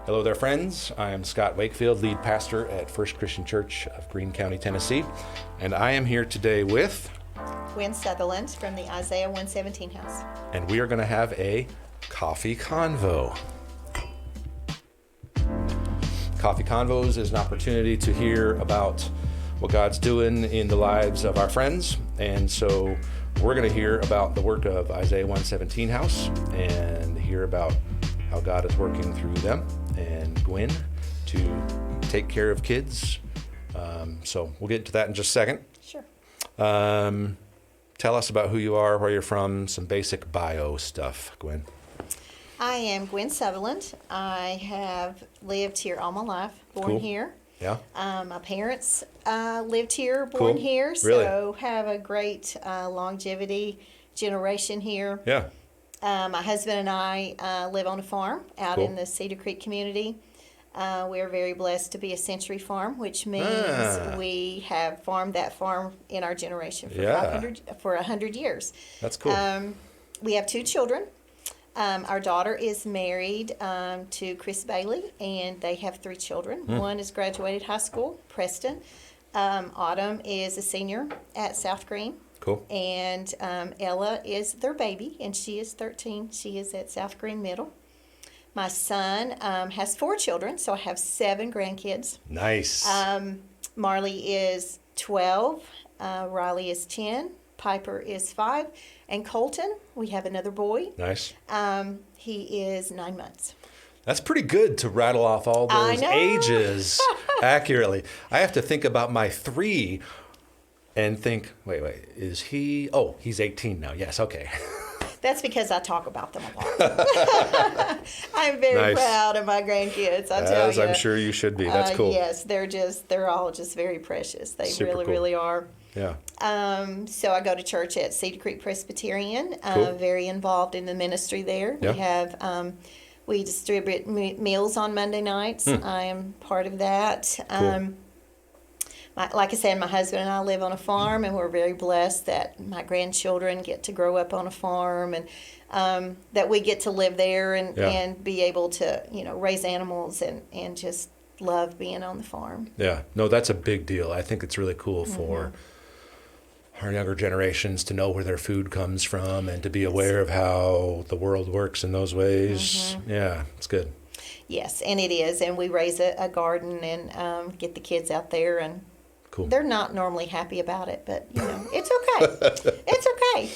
Hello there, friends. I am Scott Wakefield, lead pastor at First Christian Church of Greene County, Tennessee, and I am here today with Gwyn Southerland from the Isaiah 117 house. And we are going to have a coffee convo. Coffee Convos is an opportunity to hear about what God's doing in the lives of our friends, and so we're going to hear about the work of Isaiah 117 house and hear about how God is working through them and Gwyn to take care of kids. So we'll get into that in just a second. Sure. Tell us about who you are, where you're from, some basic bio stuff, Gwyn. I am Gwyn Southerland. I have lived here all my life, born Cool. here. Yeah. My parents lived here, born Cool. here, Really? so have a great longevity generation here. Yeah. My husband and I live on a farm out Cool. in the Cedar Creek community. We are very blessed to be a century farm, which means we have farmed that farm in our generation for 100 years. That's cool. We have two children. Our daughter is married to Chris Bailey, and they have three children. One has graduated high school, Preston. Autumn is a senior at South Greene. Cool. And Ella is their baby, and she is 13. She is at South Greene Middle. My son has four children, so I have 7 grandkids. Nice. Marley is 12, Riley is 10, Piper is 5, and Colton, we have another boy. Nice. He is 9 months. That's pretty good to rattle off all I those know. ages accurately. I have to think about my 3 and think, wait, is he? Oh, he's 18 now. Yes, okay. That's because I talk about them a lot. I'm very Nice. proud of my grandkids, I tell As you. I'm sure you should be. That's cool. Yes, they're all just very precious. They Super really, cool. really are. Yeah. So I go to church at Cedar Creek Presbyterian. Cool. Very involved in the ministry there. Yeah. We have we distribute meals on Monday nights. I am part of that. Cool. Like I said, my husband and I live on a farm, and we're very blessed that my grandchildren get to grow up on a farm, and that we get to live there and be able to raise animals and just love being on the farm. Yeah. No, that's a big deal. I think it's really cool for our younger generations to know where their food comes from and to be aware of how the world works in those ways. Yeah, it's good. Yes, and it is. And we raise a garden and get the kids out there, and Cool. they're not normally happy about it, but it's okay. It's okay.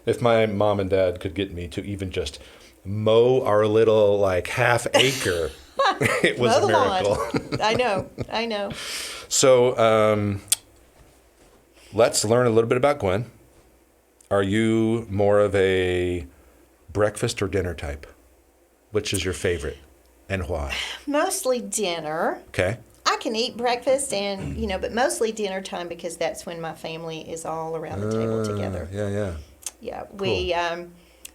If my mom and dad could get me to even just mow our little half acre, it was Mow a the miracle. lawn. I know. So let's learn a little bit about Gwyn. Are you more of a breakfast or dinner type? Which is your favorite and why? Mostly dinner. Okay. I can eat breakfast and, but mostly dinner time because that's when my family is all around the table together. Yeah. Yeah, we,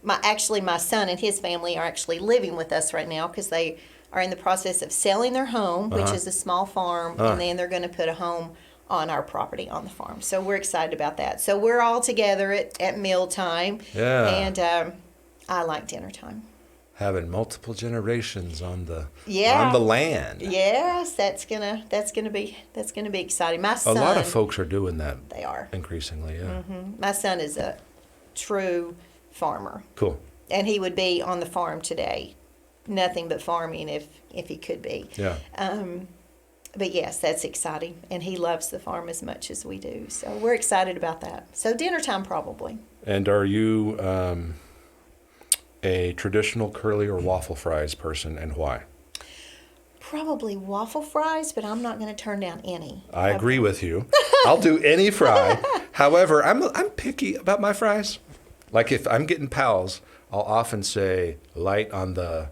my son and his family are actually living with us right now because they are in the process of selling their home, which is a small farm, and then they're going to put a home on our property on the farm. So we're excited about that. So we're all together at mealtime, and I like dinner time. Having multiple generations on the Yeah. land. Yes, that's gonna be exciting. My son, A lot of folks are doing that they are. increasingly. Yeah. My son is a true farmer, Cool. and he would be on the farm today, nothing but farming if he could be. Yeah. But yes, that's exciting, and he loves the farm as much as we do. So we're excited about that. So dinner time probably. And are you a traditional curly or waffle fries person, and why? Probably waffle fries, but I'm not going to turn down any. I agree with you. I'll do any fry. However, I'm picky about my fries. Like if I'm getting Pals, I'll often say light on the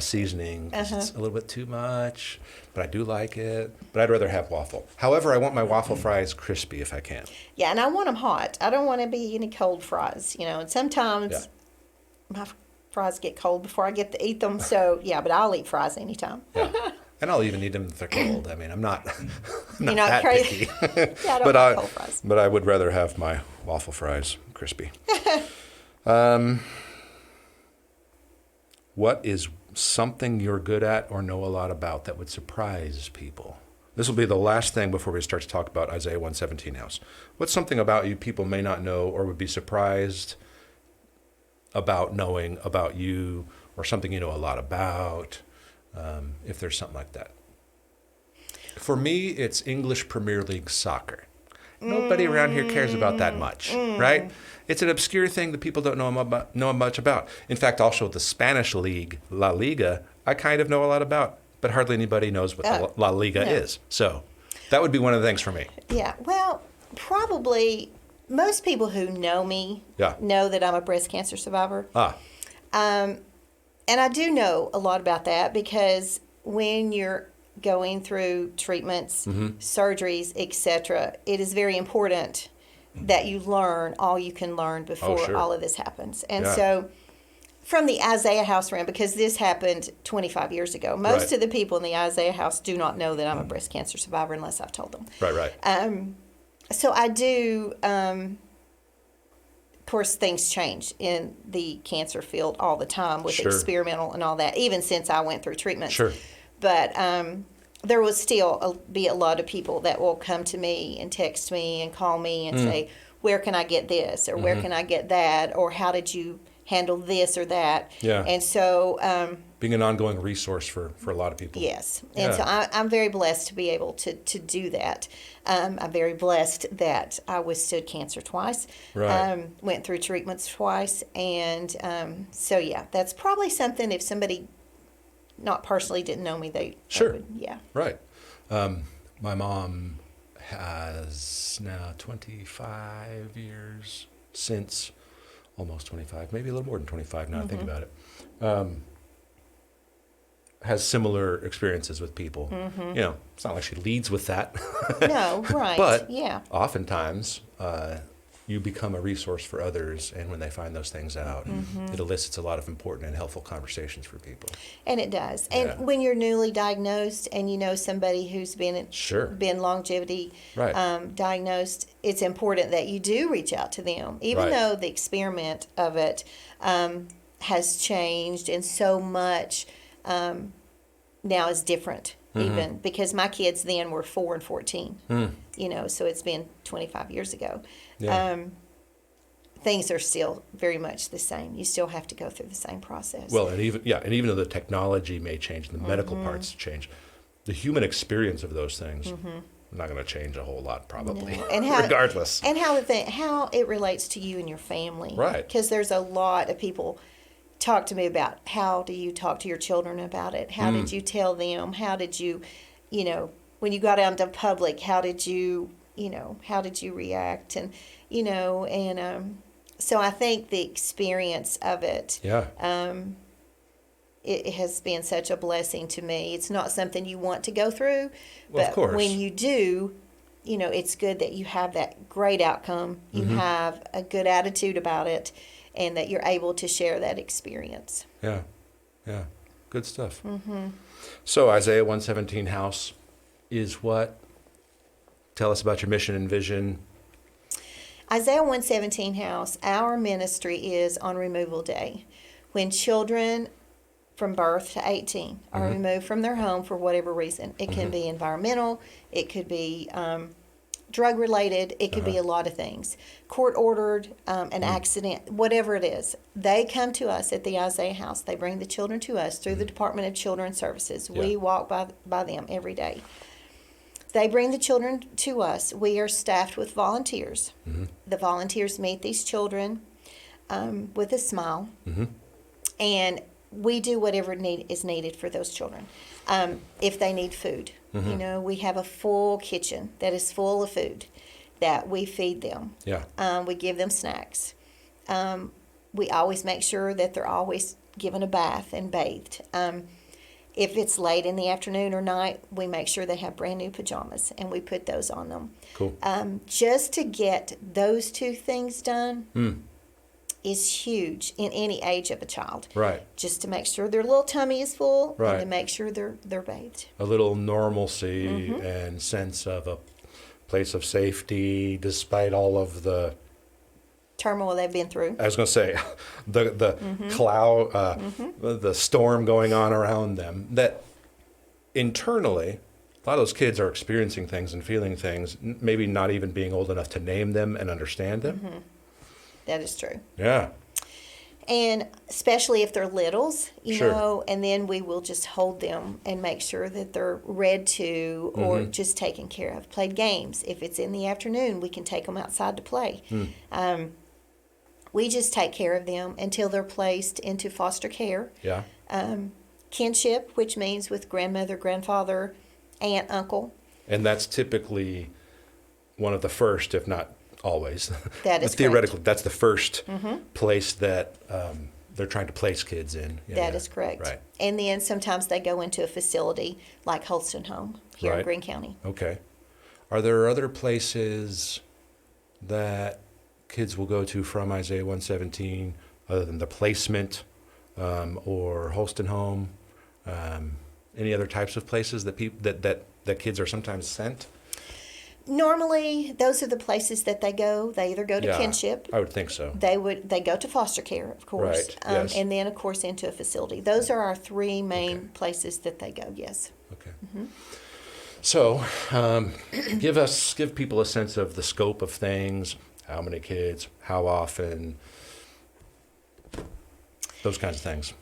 seasoning 'cause it's a little bit too much, but I do like it. But I'd rather have waffle. However, I want my waffle fries crispy if I can. Yeah, and I want them hot. I don't want to be any cold fries, And sometimes my fries get cold before I get to eat them. So yeah, but I'll eat fries anytime. Yeah. And I'll even eat them if they're cold. I mean, I'm not You're not that crazy. picky. Yeah, I don't like cold fries. But I would rather have my waffle fries crispy. What is something you're good at or know a lot about that would surprise people? This will be the last thing before we start to talk about Isaiah 117 house. What's something about you people may not know or would be surprised about knowing about you, or something you know a lot about, if there's something like that? For me, it's English Premier League soccer. Nobody around here cares about that much, right? It's an obscure thing that people don't know much about. In fact, also the Spanish league, La Liga, I kind of know a lot about, but hardly anybody knows what the La Liga is. So that would be one of the things for me. Yeah, well, probably most people who know me know that I'm a breast cancer survivor. And I do know a lot about that because when you're going through treatments, surgeries, etc., it is very important that you learn all you can learn before all of this happens. And so from the Isaiah House realm, because this happened 25 years ago, most of the people in the Isaiah House do not know that I'm a breast cancer survivor unless I've told them. Right. So I do, of course, things change in the cancer field all the time with experimental and all that, even since I went through treatment. But there will still be a lot of people that will come to me and text me and call me and say, where can I get this? Or where can I get that? Or how did you handle this or that? And so... being an ongoing resource for a lot of people. Yes. And so I'm very blessed to be able to do that. I'm very blessed that I withstood cancer twice. Went through treatments twice. And so, that's probably something if somebody not personally didn't know me, they would, Right. My mom has now 25 years since, almost 25, maybe a little more than 25 now I think about it. Has similar experiences with people. You know, it's not like she leads with that. No, right. But yeah. Oftentimes, you become a resource for others, and when they find those things out, it elicits a lot of important and helpful conversations for people. And it does. And when you're newly diagnosed and you know somebody who's been longevity diagnosed, it's important that you do reach out to them, even though the experiment of it has changed and so much now is different. Even because my kids then were 4 and 14, you know, so it's been 25 years ago. Things are still very much the same. You still have to go through the same process. Well, and even though the technology may change, the medical parts change, the human experience of those things not going to change a whole lot, probably. No. And how, regardless. And how it relates to you and your family, right? Because there's a lot of people talk to me about how do you talk to your children about it? How did you tell them? How did you, you know, when you got out into public, how did you react? And, you know, and so I think the experience of it, it has been such a blessing to me. It's not something you want to go through, but when you do, you know, it's good that you have that great outcome. You have a good attitude about it, and that you're able to share that experience. Yeah. Good stuff. So Isaiah 117 House is what? Tell us about your mission and vision. Isaiah 117 House, our ministry is on removal day. When children from birth to 18 are removed from their home for whatever reason. It can be environmental, it could be drug related, it could be a lot of things. Court ordered, an accident, whatever it is. They come to us at the Isaiah House. They bring the children to us through the Department of Children's Services. We walk by them every day. They bring the children to us. We are staffed with volunteers. The volunteers meet these children with a smile, and we do whatever is needed for those children. If they need food, you know, we have a full kitchen that is full of food that we feed them. We give them snacks. We always make sure that they're always given a bath and bathed. If it's late in the afternoon or night, we make sure they have brand new pajamas, and we put those on them. Cool. Just to get those two things done is huge in any age of a child. Right. Just to make sure their little tummy is full, and to make sure they're bathed. A little normalcy and sense of a place of safety, despite all of the turmoil they've been through. I was going to say, the cloud, the storm going on around them, that internally, a lot of those kids are experiencing things and feeling things, maybe not even being old enough to name them and understand them. That is true. Yeah. And especially if they're littles, you Sure. know, and then we will just hold them and make sure that they're read to or just taken care of. Played games. If it's in the afternoon, we can take them outside to play. We just take care of them until they're placed into foster care. Yeah. Kinship, which means with grandmother, grandfather, aunt, uncle. And that's typically one of the first, if not always. That is But theoretically, that's the first place that they're trying to place kids in. Yeah, That is correct. Right. And then sometimes they go into a facility like Holston Home here in Right. Greene County. Okay. Are there other places that kids will go to from Isaiah 117 other than the placement or Holston Home? Any other types of places that that kids are sometimes sent? Normally, those are the places that they go. They either go to kinship. I would think so. They go to foster care, of course, Right, yes. and then of course into a facility. Those are our three main places that they go. Yes. Okay. So, give people a sense of the scope of things. How many kids? How often? Those kinds of things.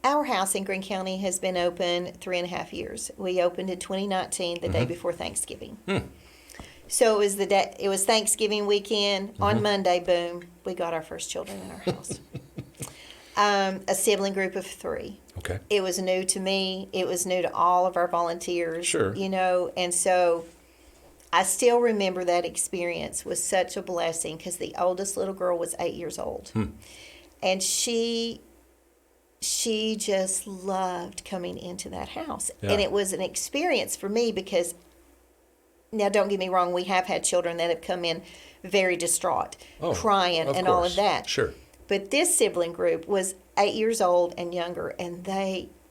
Our house in Greene County has been open 3.5 years. We opened in 2019, the day before Thanksgiving. So it was Thanksgiving weekend. On Monday, boom, we got our first children in our house. A sibling group of 3. Okay. It was new to me. It was new to all of our volunteers. Sure. You know, and so I still remember that experience was such a blessing because the oldest little girl was 8 years old. And she just loved coming into that house. Yeah. And it was an experience for me because, now don't get me wrong, we have had children that have come in very distraught, crying of and all of course. that. Sure. But this sibling group was 8 years old and younger, and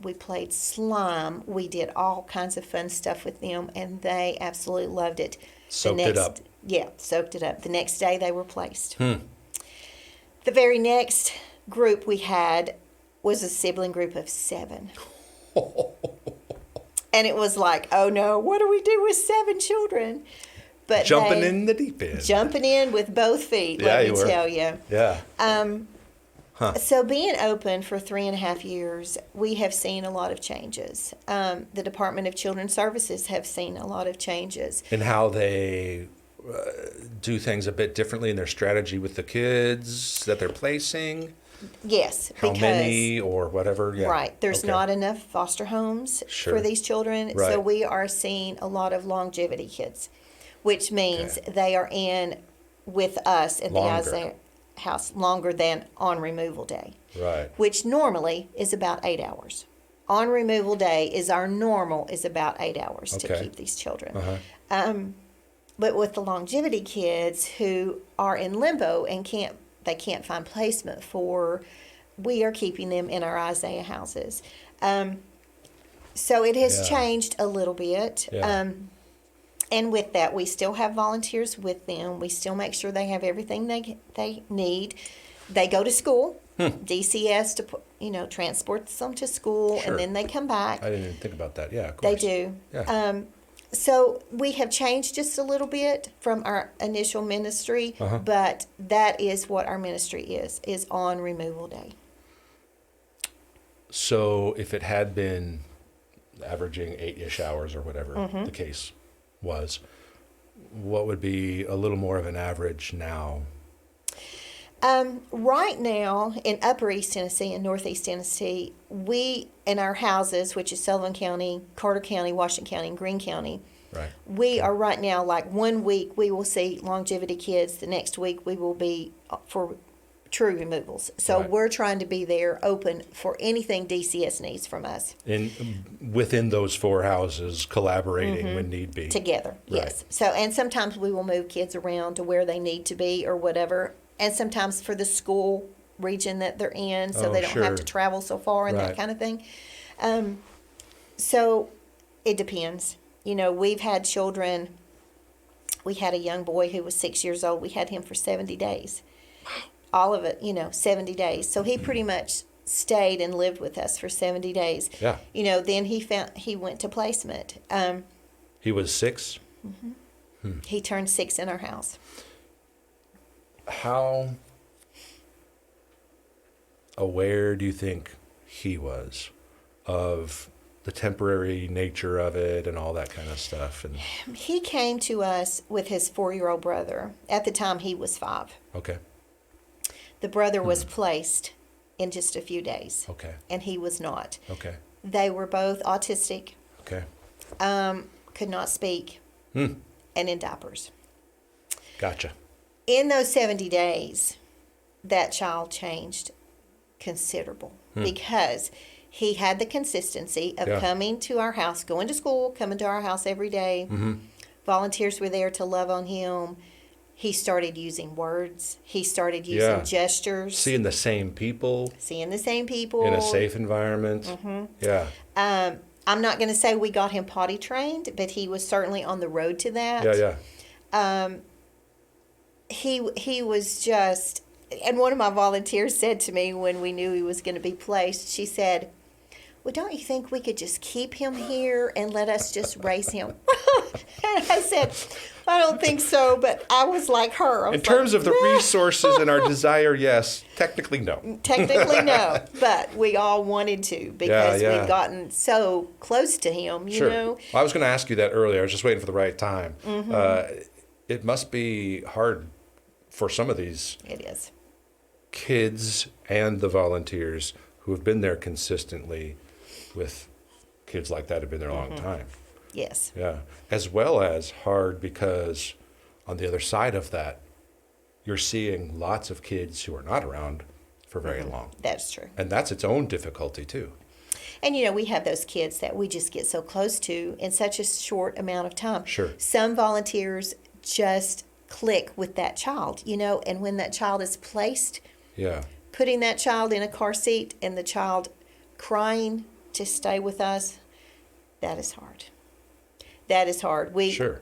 we played slime. We did all kinds of fun stuff with them, and they absolutely loved it. Soaked it up. Yeah, soaked it up. The next day they were placed. The very next group we had was a sibling group of 7. And it was like, oh no, what do we do with 7 children? But Jumping in the deep end. Jumping in with both feet, Yeah, let you me were. tell you. Yeah. So being open for 3.5 years, we have seen a lot of changes. The Department of Children's Services have seen a lot of changes. And how they do things a bit differently in their strategy with the kids that they're placing. Yes, How because many or whatever. Yeah. right, there's Okay. not enough foster homes Sure. for these children, so Right. we are seeing a lot of longevity kids, which means they are in with us at Longer. the Isaiah house longer than on removal day, Right. which normally is about 8 hours. On removal day is our normal is about 8 hours to Okay. keep these children. Uh-huh. But with the longevity kids who are in limbo and can't find placement for, we are keeping them in our Isaiah houses. So it has Yeah. changed a little bit. Yeah. And with that, we still have volunteers with them. We still make sure they have everything they need. They go to school. DCS transports them to school, Sure. and then they come back. I didn't even think about that. Yeah, of They course. do. Yeah. So we have changed just a little bit from our initial ministry, Uh-huh. but that is what our ministry is on removal day. So if it had been averaging 8-ish hours or whatever Mm-hmm. the case was, what would be a little more of an average now? Right now, in Upper East Tennessee and Northeast Tennessee, we, in our houses, which is Sullivan County, Carter County, Washington County, and Greene County, Right. we are right now, like 1 week we will see longevity kids, the next week we will be for true removals. So Right. we're trying to be there open for anything DCS needs from us. Within those 4 houses, collaborating when need be. Together, yes. So, and sometimes we will move kids around to where they need to be or whatever. And sometimes for the school region that they're in, so Oh, they don't sure. have to travel so far and Right. that kind of thing. So it depends. You know, we've had children We had a young boy who was 6 years old. We had him for 70 days. All of it, 70 days. So he pretty much stayed and lived with us for 70 days. Yeah. Then he went to placement. He was 6? He turned 6 in our house. How aware do you think he was of the temporary nature of it and all that kind of stuff? And He came to us with his 4-year-old brother. At the time, he was 5. okay, The brother was placed in just a few days, okay, and he was not. okay, They were both autistic, okay. could not speak, Hmm. and in diapers. Gotcha. In those 70 days, that child changed considerable because he had the consistency of Yeah. coming to our house, going to school, coming to our house every day. Volunteers were there to love on him. He started using words. He started using Yeah. gestures. Seeing the same people Seeing the same people. in a safe environment. Yeah, I'm not going to say we got him potty trained, but he was certainly on the road to that. yeah. He was just, and one of my volunteers said to me when we knew he was going to be placed, she said, well, don't you think we could just keep him here and let us just raise him? And I said, I don't think so, but I was like her. In terms of the resources and our desire, yes. Technically, no. Technically, no, but we all wanted to because Yeah. we'd gotten so close to him, you Sure. know. Well, I was going to ask you that earlier. I was just waiting for the right time. It must be hard for some of these It is. kids and the volunteers who have been there consistently with kids like that have been there a long time. Yes. Yeah. As well as hard because on the other side of that, you're seeing lots of kids who are not around for very long. That's true. And that's its own difficulty too. And, we have those kids that we just get so close to in such a short amount of time. Sure. Some volunteers just click with that child, and when that child is placed, Yeah. putting that child in a car seat and the child crying to stay with us, that is hard. That is hard. Sure.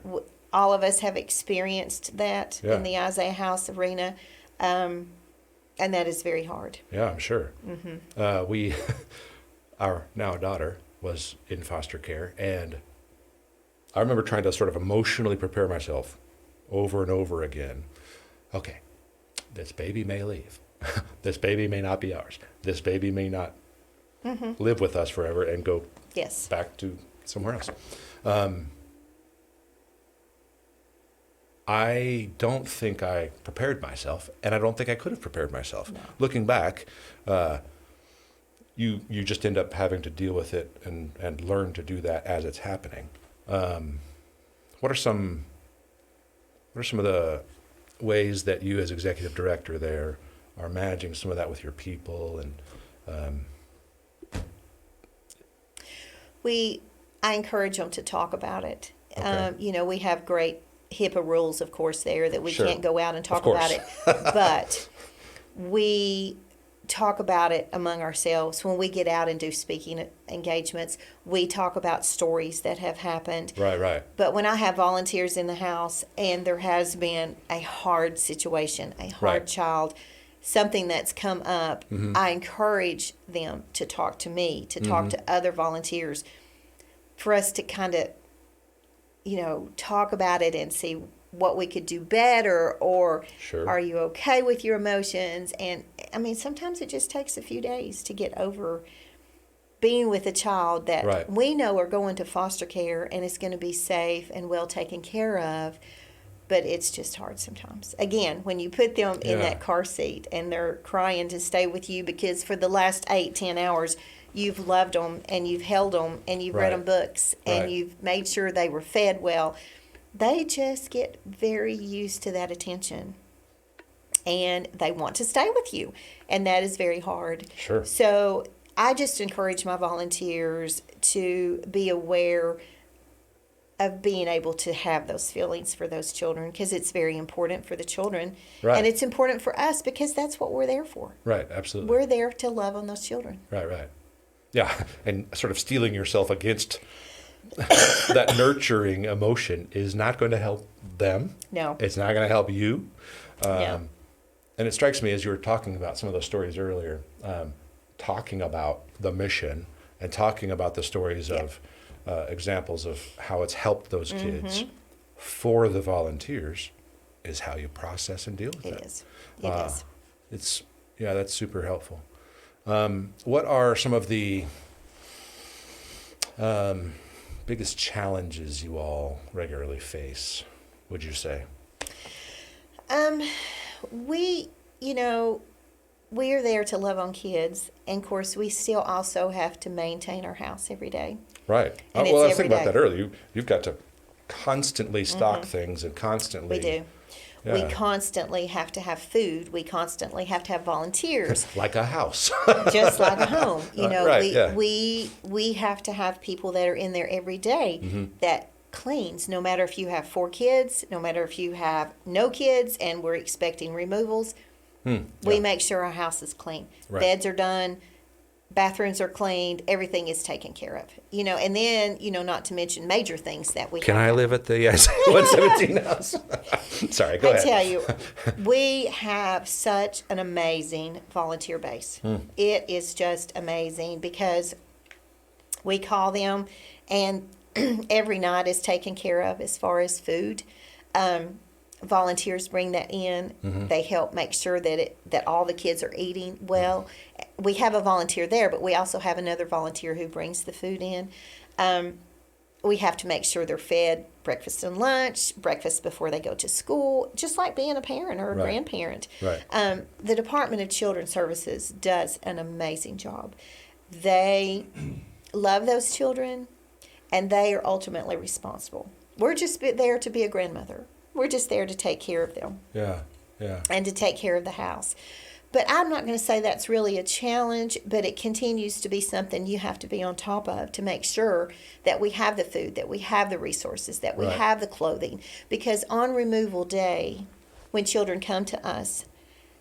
All of us have experienced that Yeah. in the Isaiah House arena, and that is very hard. Yeah, I'm sure. Our now daughter was in foster care, and I remember trying to sort of emotionally prepare myself over and over again. Okay, this baby may leave. This baby may not be ours. This baby may not live with us forever and go Yes. back to somewhere else. I don't think I prepared myself, and I don't think I could have prepared myself. No. Looking back, you just end up having to deal with it and learn to do that as it's happening. What are some of the ways that you as executive director there are managing some of that with your people and I encourage them to talk about it. Okay. We have great HIPAA rules, of course, there that we Sure. can't go out and talk course. about it. But we talk about it among ourselves. When we get out and do speaking engagements, we talk about stories that have happened. Right. But when I have volunteers in the house and there has been a hard situation, a hard Right. child, something that's come up, I encourage them to talk to me, to talk to other volunteers, for us to kind of, talk about it and see what we could do better, or Sure. are you okay with your emotions? And I mean, sometimes it just takes a few days to get over being with a child that Right. we know are going to foster care and is going to be safe and well taken care of. But it's just hard sometimes. Again, when you put them in Yeah. that car seat and they're crying to stay with you because for the last 8-10 hours, you've loved them and you've held them and you've read Right. them books and Right. you've made sure they were fed well, they just get very used to that attention. And they want to stay with you. And that is very hard. Sure. So I just encourage my volunteers to be aware of being able to have those feelings for those children, because it's very important for the children. Right. And it's important for us because that's what we're there for. Right, absolutely. We're there to love on those children. Right. Yeah, and sort of steeling yourself against that nurturing emotion is not going to help them. No. It's not going to help you. No. And it strikes me as you were talking about some of those stories earlier, talking about the mission and talking about the stories of examples of how it's helped those kids for the volunteers is how you process and deal with it. It is. It is. It's, that's super helpful. What are some of the biggest challenges you all regularly face, would you say? We are there to love on kids, and of course, we still also have to maintain our house every day. Right. And Well, I was it's every thinking about day. that earlier. You've got to constantly stock things and constantly. We do. Yeah. We constantly have to have food. We constantly have to have volunteers. Like a house. Just like a home. Right, we have to have people that are in there every day that cleans, no matter if you have 4 kids, no matter if you have no kids and we're expecting removals. We make sure our house is clean. Right. Beds are done, bathrooms are cleaned, everything is taken care of. And then, not to mention major things that we Can have. I live at the 117 house? Sorry, go ahead. I tell you, we have such an amazing volunteer base. It is just amazing because we call them, and every night is taken care of as far as food. Volunteers bring that in. They help make sure that all the kids are eating well. We have a volunteer there, but we also have another volunteer who brings the food in. We have to make sure they're fed breakfast and lunch, breakfast before they go to school, just like being a parent or a grandparent. Right. The Department of Children's Services does an amazing job. They love those children, and they are ultimately responsible. We're just there to be a grandmother. We're just there to take care of them. Yeah. And to take care of the house. But I'm not going to say that's really a challenge, but it continues to be something you have to be on top of to make sure that we have the food, that we have the resources, that we have the clothing. Because on removal day, when children come to us,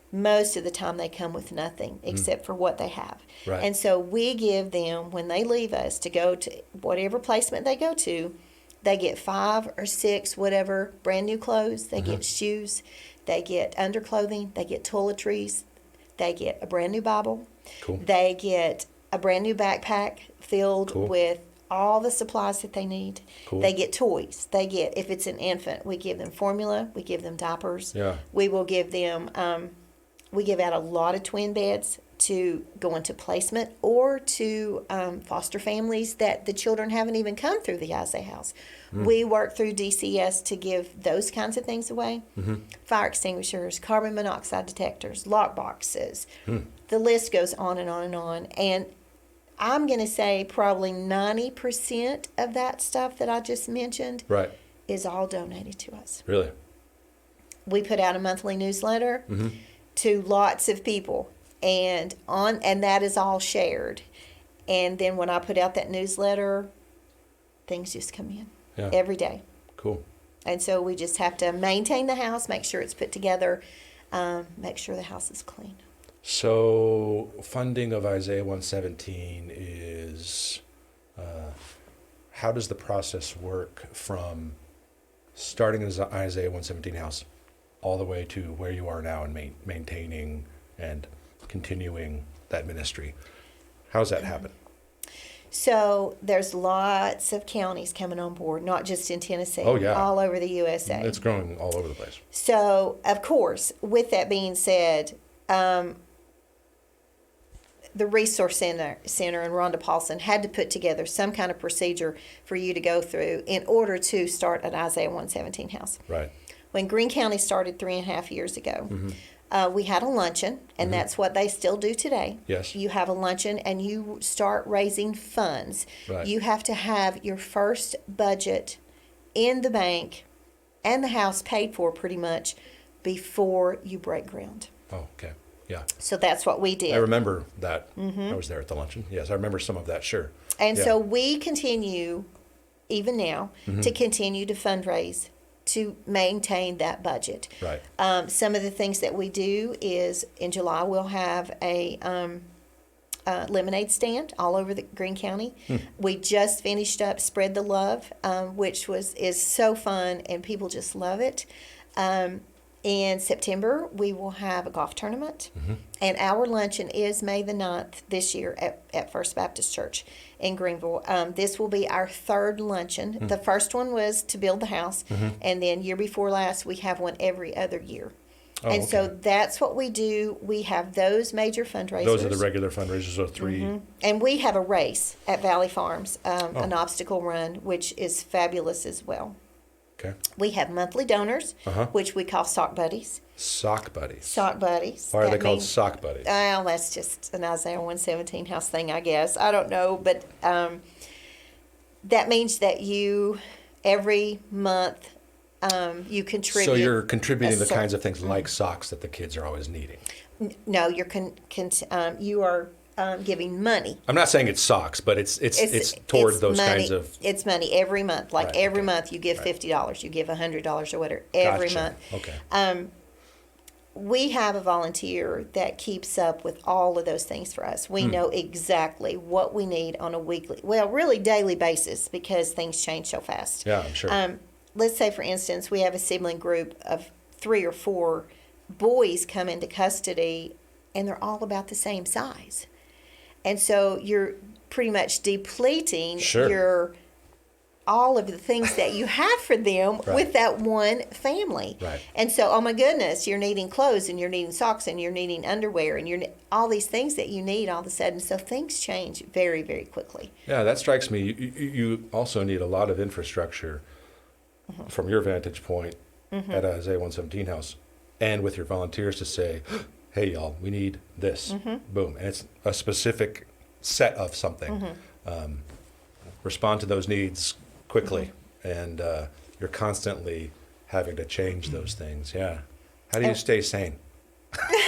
most of the time they come with nothing except for what they have. Right. And so we give them, when they leave us, to go to whatever placement they go to, they get 5 or 6, whatever, brand new clothes. They get shoes. They get underclothing. They get toiletries. They get a brand new Bible. Cool. They get a brand new backpack filled with all the supplies that they need. Cool. They get toys. They get, if it's an infant, we give them formula. We give them diapers. Yeah. We will give them, we give out a lot of twin beds to go into placement or to foster families that the children haven't even come through the Isaiah House. We work through DCS to give those kinds of things away. Fire extinguishers, carbon monoxide detectors, lock boxes. The list goes on and on and on. And I'm going to say probably 90% of that stuff that I just mentioned is all donated to us. Really? We put out a monthly newsletter to lots of people. And that is all shared. And then when I put out that newsletter, things just come in every day. Cool. And so we just have to maintain the house, make sure it's put together, make sure the house is clean. So funding of Isaiah 117 is, how does the process work from starting as Isaiah 117 house all the way to where you are now and maintaining and continuing that ministry? How does that happen? So there's lots of counties coming on board, not just in Tennessee, all over the USA. It's growing all over the place. So, of course, with that being said, the Resource Center and Rhonda Paulson had to put together some kind of procedure for you to go through in order to start an Isaiah 117 house. Right. When Greene County started 3.5 years ago, we had a luncheon, and that's what they still do today. Yes. You have a luncheon, and you start raising funds. Right. You have to have your first budget in the bank and the house paid for pretty much before you break ground. Oh, okay. Yeah. So that's what we did. I remember that. I was there at the luncheon. Yes, I remember some of that, sure. And so we continue, even now, to continue to fundraise to maintain that budget. Right. Some of the things that we do is in July we'll have a lemonade stand all over the Greene County. We just finished up Spread the Love, which is so fun, and people just love it. In September, we will have a golf tournament, and our luncheon is May the 9th this year at First Baptist Church in Greenville. This will be our third luncheon. The first one was to build the house, and then year before last, we have one every other year. And so that's what we do. We have those major fundraisers. Those are the regular fundraisers, so 3. And we have a race at Valley Farms, an obstacle run, which is fabulous as well. Okay. We have monthly donors, which we call Sock Buddies. Sock buddies. Sock Buddies. Why are they called sock buddies? Well, that's just an Isaiah 117 house thing, I guess. I don't know, but that means that you, every month, you contribute. So you're contributing the kinds of things like socks that the kids are always needing. No, you're you are giving money. I'm not saying it's socks, but it's toward those money. kinds of. It's money every month. Like every month, you give $50, you give $100 or whatever every month. Okay. We have a volunteer that keeps up with all of those things for us. We know exactly what we need on a weekly, really daily basis, because things change so fast. Yeah, I'm sure. Let's say, for instance, we have a sibling group of 3 or 4 boys come into custody, and they're all about the same size. And so you're pretty much depleting your all of the things that you have for them with that one family. Right. And so, oh my goodness, you're needing clothes, and you're needing socks, and you're needing underwear, and you're all these things that you need all of a sudden. So things change very, very quickly. Yeah, that strikes me. You also need a lot of infrastructure from your vantage point at Isaiah 117 house, and with your volunteers to say, hey, y'all, we need this. Boom. And it's a specific set of something. Respond to those needs quickly. And you're constantly having to change those things. Yeah. How do you stay sane?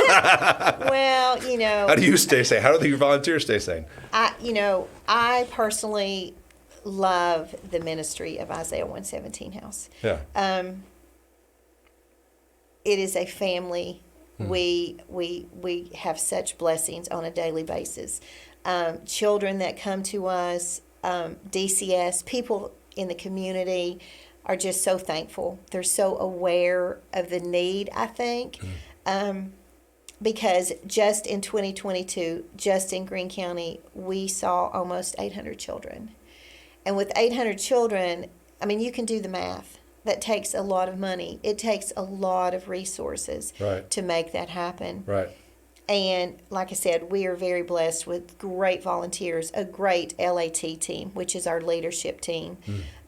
Well, How do you stay sane? How do your volunteers stay sane? I personally love the ministry of Isaiah 117 house. Yeah. It is a family. We have such blessings on a daily basis. Children that come to us, DCS, people in the community are just so thankful. They're so aware of the need, I think, because just in 2022, just in Greene County, we saw almost 800 children. And with 800 children, I mean, you can do the math. That takes a lot of money. It takes a lot of resources to make that happen. Right. And like I said, we are very blessed with great volunteers, a great LAT team, which is our leadership team.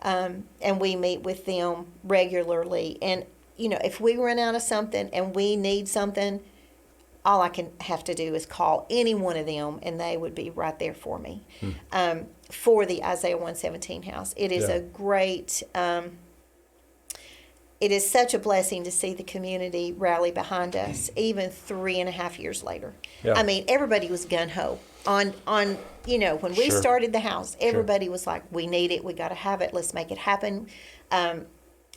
And we meet with them regularly. And, if we run out of something and we need something, all I can have to do is call any one of them, and they would be right there for me. For the Isaiah 117 house. It is a great... it is such a blessing to see the community rally behind us, even 3.5 years later. Yeah. I mean, everybody was gung-ho on when we started the house. Everybody was like, we need it. We got to have it. Let's make it happen.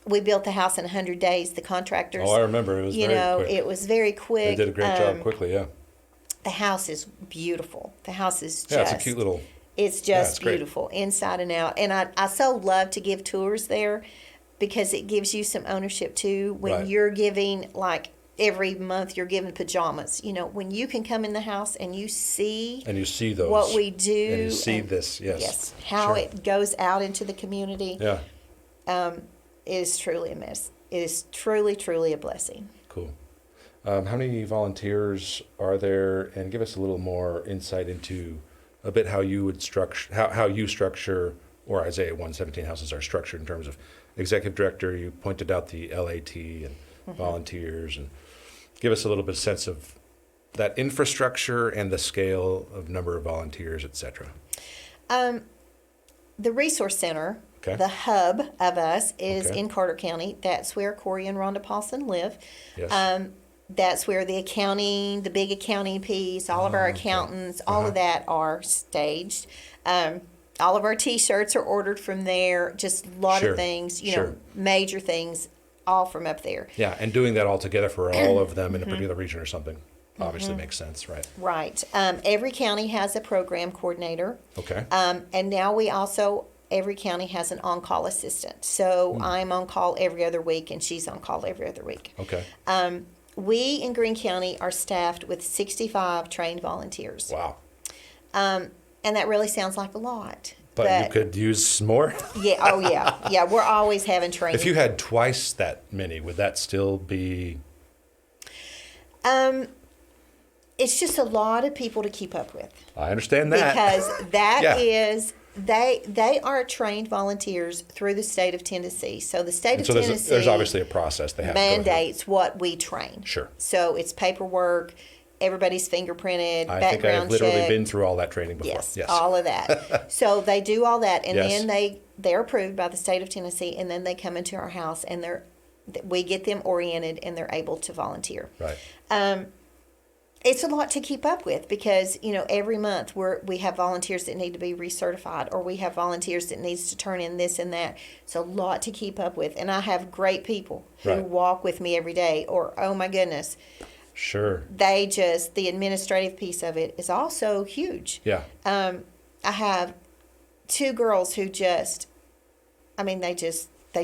We built the house in 100 days. The contractors. Oh, I remember. It was very quick. It was very quick. They did a great job quickly, yeah. The house is beautiful. The house is just... Yeah, it's a cute little... It's just beautiful, inside and out. And I so love to give tours there, because it gives you some ownership too. When you're giving, like every month you're giving pajamas, when you can come in the house and you see those, what we do, and you see this, how it goes out into the community. Yeah. It is truly a mess. It is truly, truly a blessing. Cool. How many volunteers are there? And give us a little more insight into a bit how you would structure, how you structure, or Isaiah 117 houses are structured in terms of executive director. You pointed out the LAT and volunteers, and give us a little bit of sense of that infrastructure and the scale of number of volunteers, et cetera. The resource center, the hub of us, is in Carter County. That's where Corey and Rhonda Paulson live. Yes. That's where the accounting, the big accounting piece, all of our accountants, all of that are staged. All of our T-shirts are ordered from there. Just a lot of things, major things, all from up there. Yeah, and doing that all together for all of them in a particular region or something. obviously makes sense, right? Right. Every county has a program coordinator. Okay. And now every county has an on-call assistant. So I'm on call every other week, and she's on call every other week. Okay. We in Greene County are staffed with 65 trained volunteers. Wow. And that really sounds like a lot. But you could use more? Yeah, oh yeah. Yeah, we're always having training. If you had twice that many, would that still be? It's just a lot of people to keep up with. I understand that. Because that Yeah. is, they are trained volunteers through the state of Tennessee. So the state of Tennessee there's obviously a process they have to go through. mandates what we train. Sure. So it's paperwork, everybody's fingerprinted, I think background I've literally check. been through all that training before. Yes, all of that. So they do all that, and Yes. then they're approved by the state of Tennessee, and then they come into our house, and we get them oriented, and they're able to volunteer. Right. It's a lot to keep up with because, every month we have volunteers that need to be recertified, or we have volunteers that needs to turn in this and that. It's a lot to keep up with. And I have great people who Right. walk with me every day, or, oh my goodness, Sure. the administrative piece of it is also huge. Yeah. I have two girls who they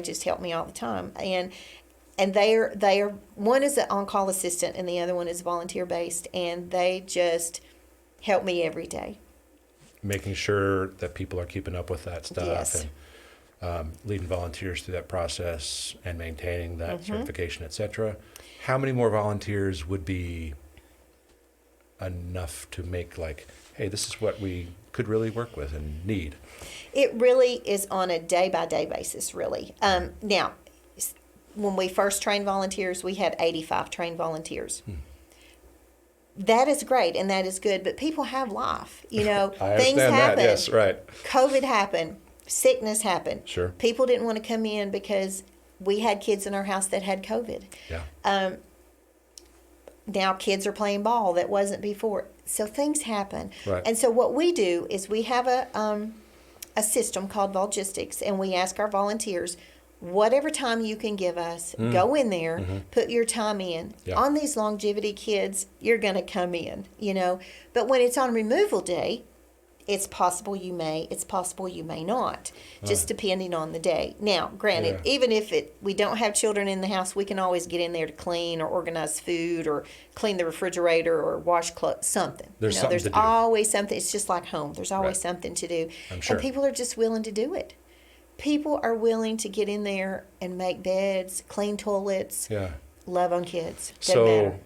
just help me all the time. And they are one is an on-call assistant and the other one is volunteer based, and they just help me every day. Making sure that people are keeping up with that stuff Yes. and leading volunteers through that process and maintaining that Mm-hmm. certification, et cetera. How many more volunteers would be enough to make hey, this is what we could really work with and need? It really is on a day-by-day basis, really. Now, when we first trained volunteers, we had 85 trained volunteers. That is great and that is good, but people have life. I Things understand happen. that. Yes, right. COVID happened. Sickness happened. Sure. People didn't want to come in because we had kids in our house that had COVID. Yeah. Now kids are playing ball that wasn't before. So things happen. Right. And so what we do is we have a system called Volgistics, and we ask our volunteers, whatever time you can give us, go in there, put your time in. Yeah. On these longevity kids, you're going to come in, But when it's on removal day, it's possible you may, it's possible you may not, just depending on the day. Now, granted, Yeah. even if we don't have children in the house, we can always get in there to clean or organize food or clean the refrigerator or wash clothes, something. There's something there's to do. always something. It's just like home. There's always Right. something to do. I'm sure. And people are just willing to do it. People are willing to get in there and make beds, clean toilets, Yeah. love on kids. Doesn't So matter.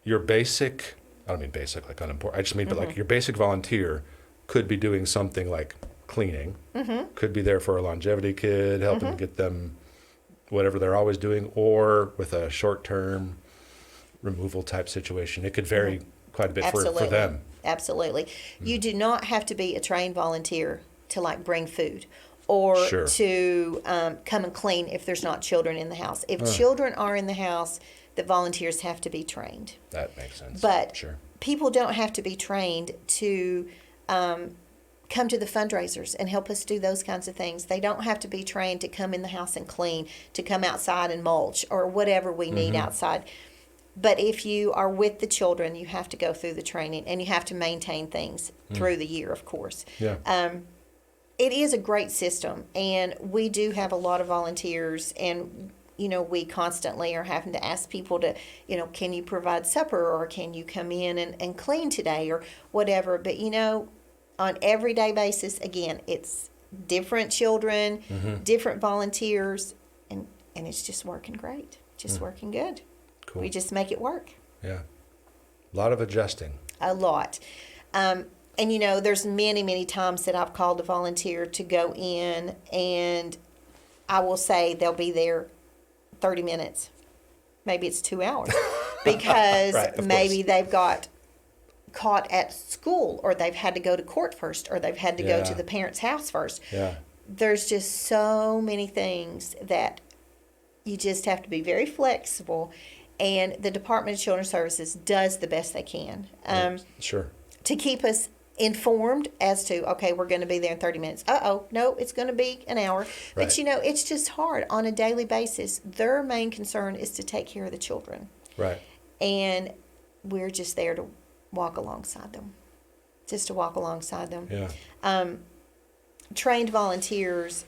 your basic, I don't mean basic like unimportant, I just mean, but Mm-hmm. like your basic volunteer could be doing something like cleaning, could be there for a longevity kid, helping get them whatever they're always doing, or with a short-term removal type situation. It could vary quite a bit for them. Absolutely. You do not have to be a trained volunteer to bring food or Sure. to come and clean if there's not children in the house. If children are in the house, the volunteers have to be trained. That makes sense. But sure. people don't have to be trained to come to the fundraisers and help us do those kinds of things. They don't have to be trained to come in the house and clean, to come outside and mulch or whatever we need outside. But if you are with the children, you have to go through the training and you have to maintain things through the year, of course. Yeah. It is a great system, and we do have a lot of volunteers, and we constantly are having to ask people to, can you provide supper, or can you come in and clean today, or whatever. But on everyday basis, again, it's different children, different volunteers, and it's just working great, just working good. Cool. We just make it work. Yeah. A lot of adjusting. A lot. And there's many, many times that I've called a volunteer to go in, and I will say they'll be there 30 minutes. Maybe it's 2 hours because Right, of maybe course. they've got caught at school, or they've had to go to court first, or they've had to go to Yeah. the parent's house first. Yeah. There's just so many things that you just have to be very flexible, and the Department of Children's Services does the best they can Sure. to keep us informed as to, okay, we're going to be there in 30 minutes. No, it's going to be an hour. Right. But, it's just hard on a daily basis. Their main concern is to take care of the children. Right. And we're just there to walk alongside them. Just to walk alongside them. Yeah. Trained volunteers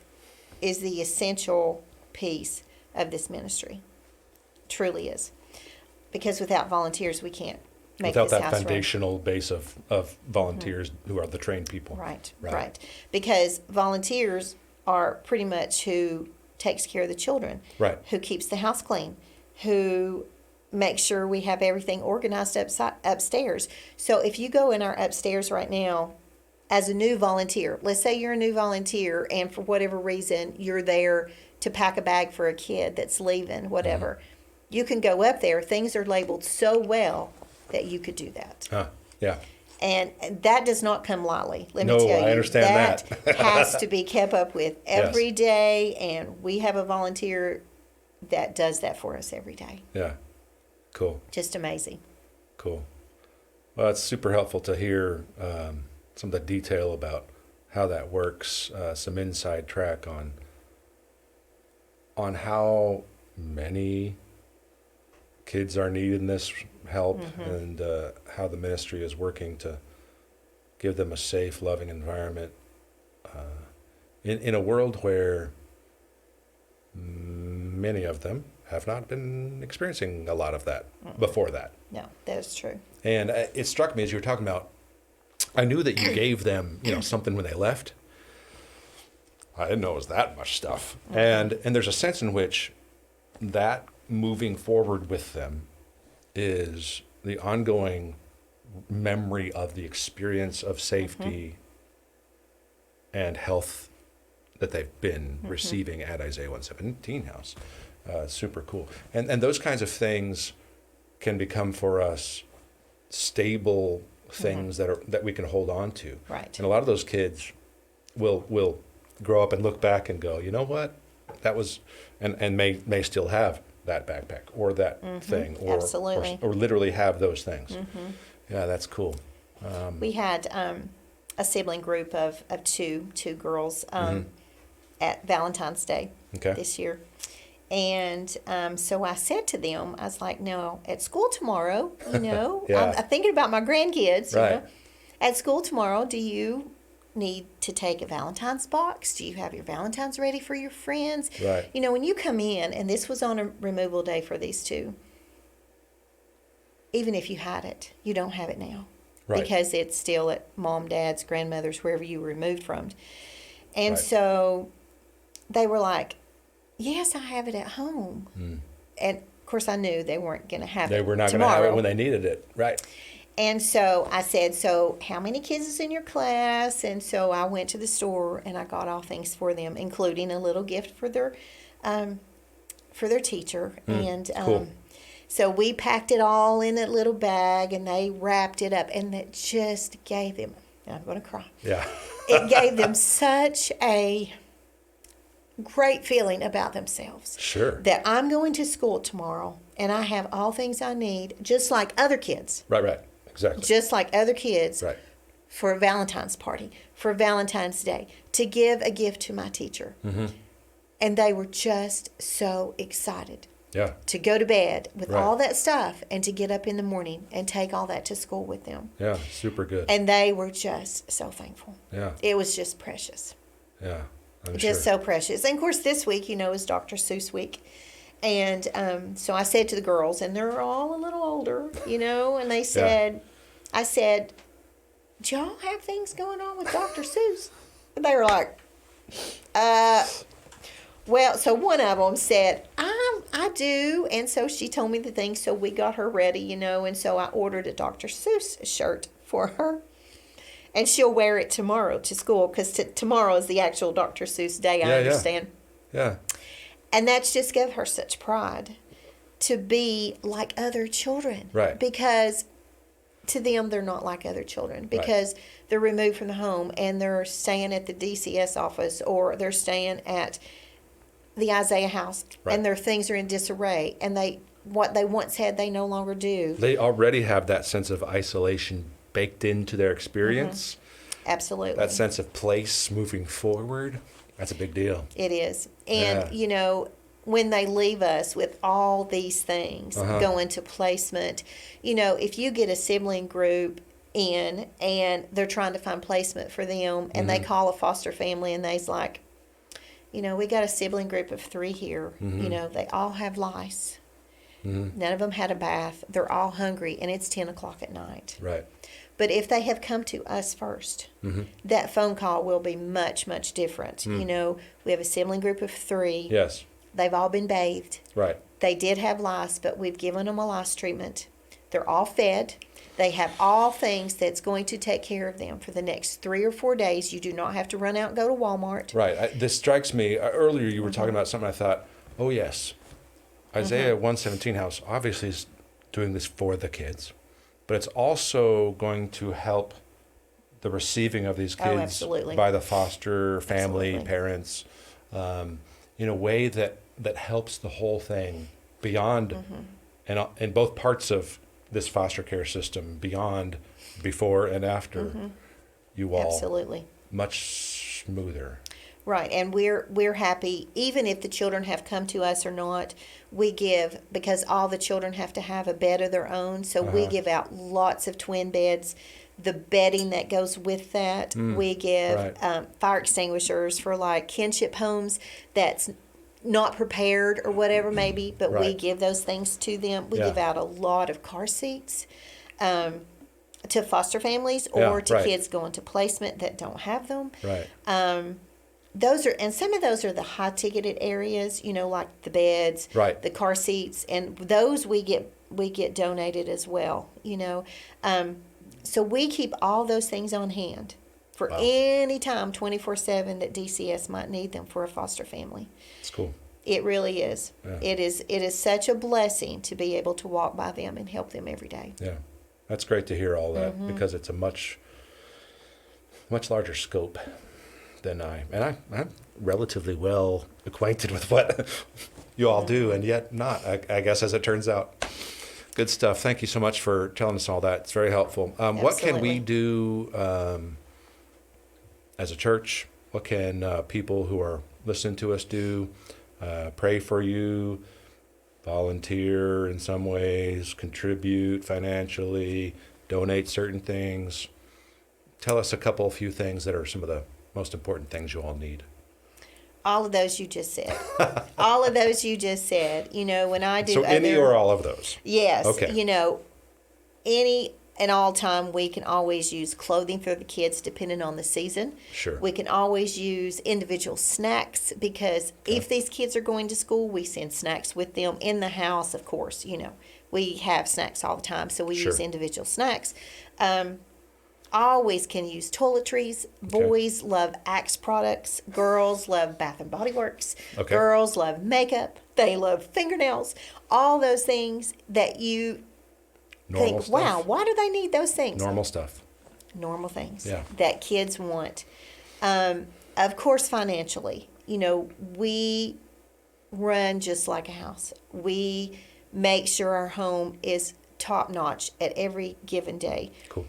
is the essential piece of this ministry. Truly is. Because without volunteers, we can't make Without this that house run. foundational base of volunteers who are the trained people. Right. Because volunteers are pretty much who takes care of the children. Right. Who keeps the house clean. Who makes sure we have everything organized upstairs. So if you go in our upstairs right now as a new volunteer, let's say you're a new volunteer and for whatever reason you're there to pack a bag for a kid that's leaving, whatever. You can go up there. Things are labeled so well that you could do that. Yeah. And that does not come lightly. Let me No, tell you. I understand that. has to be kept up with every Yes. day, and we have a volunteer that does that for us every day. Yeah. Cool. Just amazing. Cool. Well, it's super helpful to hear some of the detail about how that works, some inside track on how many kids are needing this help and how the ministry is working to give them a safe, loving environment in a world where many of them have not been experiencing a lot of that before that. No, that is true. And it struck me as you were talking about, I knew that you gave them, something when they left. I didn't know it was that much stuff. And there's a sense in which that moving forward with them is the ongoing memory of the experience of safety and health that they've been receiving at Isaiah 117 House. Super cool. And those kinds of things can become for us stable things that we can hold on to. Right. And a lot of those kids will grow up and look back and go, you know what? That was, and may still have that backpack or that thing or, Absolutely. or literally have those things. Yeah, that's cool. We had a sibling group of two girls at Valentine's Day this year. And so I said to them, I was like, no, at school tomorrow, Yeah. I'm thinking about my grandkids, Right. At school tomorrow, do you need to take a Valentine's box? Do you have your Valentine's ready for your friends? Right. When you come in, and this was on a removal day for these two, even if you had it, you don't have it now. Right. Because it's still at mom, dad's, grandmother's, wherever you were removed from. And Right. so they were like, yes, I have it at home. And of course I knew they weren't going to have it They were not going tomorrow. to have it when they needed it. Right. And so I said, so how many kids is in your class? And so I went to the store and I got all things for them, including a little gift for their teacher. And cool. so we packed it all in a little bag and they wrapped it up, and that just gave them, I'm going to cry. Yeah. It gave them such a great feeling about themselves. Sure. That I'm going to school tomorrow and I have all things I need, just like other kids. Right. Exactly. Just like other kids. Right. For a Valentine's party, for Valentine's Day, to give a gift to my teacher. And they were just so excited Yeah. to go to bed with Right. all that stuff and to get up in the morning and take all that to school with them. Yeah. Super good. And they were just so thankful. Yeah. It was just precious. Yeah. I'm Just sure. so precious. And of course, this week, is Dr. Seuss week. And so I said to the girls, and they're all a little older, and they said, I said, do y'all have things going on with Dr. Seuss? And they were like, well, so one of them said, I do. And so she told me the thing. So we got her ready, and so I ordered a Dr. Seuss shirt for her. And she'll wear it tomorrow to school because tomorrow is the actual Dr. Seuss day, I understand. Yeah. And that's just give her such pride to be like other children. Right. Because to them, they're not like other children because they're removed from the home and they're staying at the DCS office or they're staying at the Isaiah house and their things are in disarray and what they once had, they no longer do. They already have that sense of isolation baked into their experience. Absolutely. That sense of place moving forward. That's a big deal. It is. And, when they leave us with all these things going to placement, if you get a sibling group in and they're trying to find placement for them and they call a foster family and they's like, we got a sibling group of 3 here. They all have lice. None of them had a bath. They're all hungry and it's 10 o'clock at night. Right. But if they have come to us first, that phone call will be much, much different. We have a sibling group of 3. Yes. They've all been bathed. Right. They did have lice, but we've given them a lice treatment. They're all fed. They have all things that's going to take care of them for the next 3 or 4 days. You do not have to run out and go to Walmart. Right. This strikes me. Earlier you were talking about something I thought, oh, yes. Isaiah 117 house obviously is doing this for the kids, but it's also going to help the receiving of these kids by the foster family, parents, in a way that helps the whole thing beyond, and in both parts of this foster care system, beyond, before and after you all. Absolutely. Much smoother. Right, and we're happy, even if the children have come to us or not, we give, because all the children have to have a bed of their own, so we give out lots of twin beds. The bedding that goes with that, we give fire extinguishers for like kinship homes that's not prepared or whatever maybe, but we give those things to them. We give out a lot of car seats to foster families or to kids going to placement that don't have them. Right. Those are, and some of those are the high ticketed areas, like the beds, the car seats, and those we get donated as well, So we keep all those things on hand for any time, 24/7, that DCS might need them for a foster family. It's cool. It really is. Yeah. It is such a blessing to be able to walk by them and help them every day. Yeah, that's great to hear all that because it's a much larger scope than I'm relatively well acquainted with what you all do, and yet not, I guess, as it turns out. Good stuff. Thank you so much for telling us all that. It's very helpful. What can we do as a church? What can people who are listening to us do? Pray for you, volunteer in some ways, contribute financially, donate certain things. Tell us a few things that are some of the most important things you all need. All of those you just said. All of those you just said. When I do. So any or all of those? Yes. Okay. Any and all time, we can always use clothing for the kids depending on the season. Sure. We can always use individual snacks because if these kids are going to school, we send snacks with them in the house, of course. We have snacks all the time, so we use individual snacks. Always can use toiletries. Boys love Axe products. Girls love Bath and Body Works. Girls love makeup. They love fingernails. All those things that you think, wow, why do they need those things? Normal stuff. Normal things that kids want. Of course, financially, we run just like a house. We make sure our home is top notch at every given day. Cool.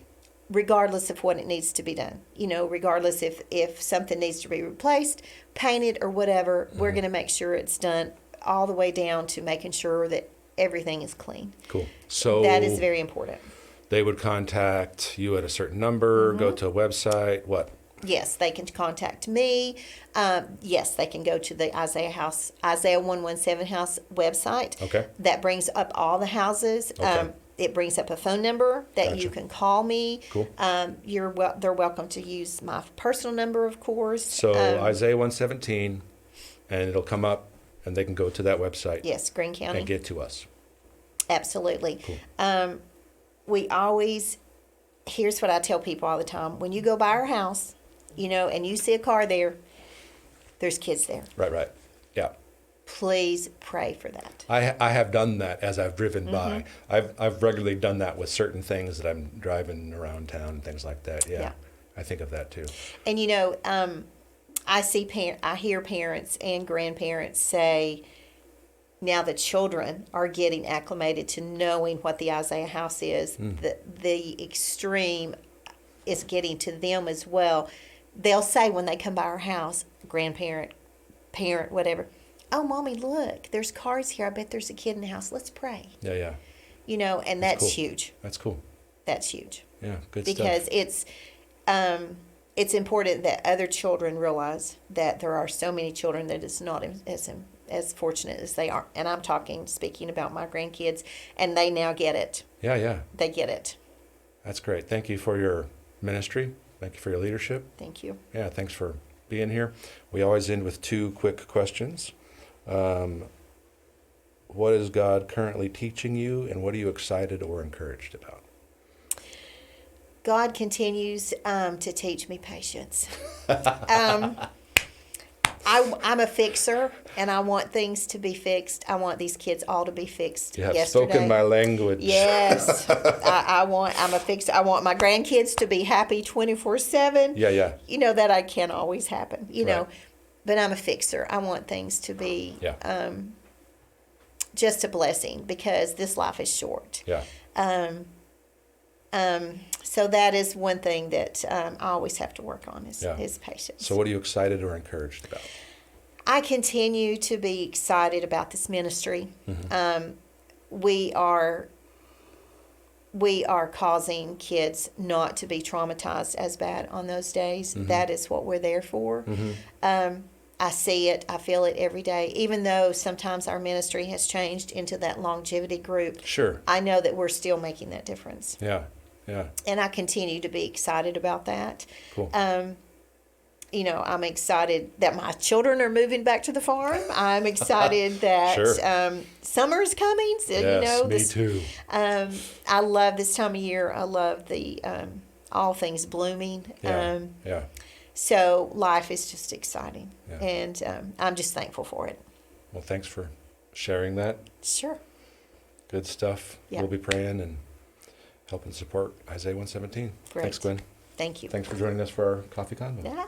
Regardless of what it needs to be done, regardless if something needs to be replaced, painted, or whatever, we're going to make sure it's done all the way down to making sure that everything is clean. Cool. So that is very important. They would contact you at a certain number, go to a website, what? Yes, they can contact me. Yes, they can go to the Isaiah 117 House website. Okay. That brings up all the houses. Okay. It brings up a phone number that you can call me. Cool. They're welcome to use my personal number, of course. So Isaiah 117, and it'll come up, and they can go to that website. Yes, Greene County. And get to us. Absolutely. Cool. We always, here's what I tell people all the time. When you go by our house, and you see a car there, there's kids there. Right. Yeah. Please pray for that. I have done that as I've driven by. I've regularly done that with certain things that I'm driving around town and things like that. Yeah. I think of that too. And I hear parents and grandparents say now the children are getting acclimated to knowing what the Isaiah House is. The extreme is getting to them as well. They'll say when they come by our house, grandparent, parent, whatever, oh, Mommy, look, there's cars here. I bet there's a kid in the house. Let's pray. Yeah, yeah. You know, and that's cool. huge. That's cool. That's huge. Yeah, good because stuff. it's important that other children realize that there are so many children that is not as fortunate as they are. And I'm speaking about my grandkids, and they now get it. Yeah, yeah. They get it. That's great. Thank you for your ministry. Thank you for your leadership. Thank you. Yeah, thanks for being here. We always end with 2 quick questions. What is God currently teaching you, and what are you excited or encouraged about? God continues to teach me patience. I'm a fixer, and I want things to be fixed. I want these kids all to be fixed. You have yesterday. spoken my language. Yes, I'm a fixer. I want my grandkids to be happy 24/7. Yeah, yeah. You know that I can't always happen. You know, but I'm a fixer. I want things to be just a blessing because this life is short. Yeah. So that is one thing that I always have to work on is patience. So what are you excited or encouraged about? I continue to be excited about this ministry. Mm-hmm. We are causing kids not to be traumatized as bad on those days. Mm-hmm. That is what we're there for. Mm-hmm. I see it. I feel it every day. Even though sometimes our ministry has changed into that longevity group, Sure. I know that we're still making that difference. Yeah, yeah. And I continue to be excited about that. Cool. You know, I'm excited that my children are moving back to the farm. I'm excited that Sure. Summer's coming. So, Yes, you know, me too. I love this time of year. I love the all things blooming. Yeah, yeah. So life is just exciting, Yeah. and I'm just thankful for it. Well, thanks for sharing that. Sure. Good stuff. Yeah. We'll be praying and helping support Isaiah 117. Great. Thanks, Gwyn. Thank you. Thanks for joining us for our coffee convo. Yeah.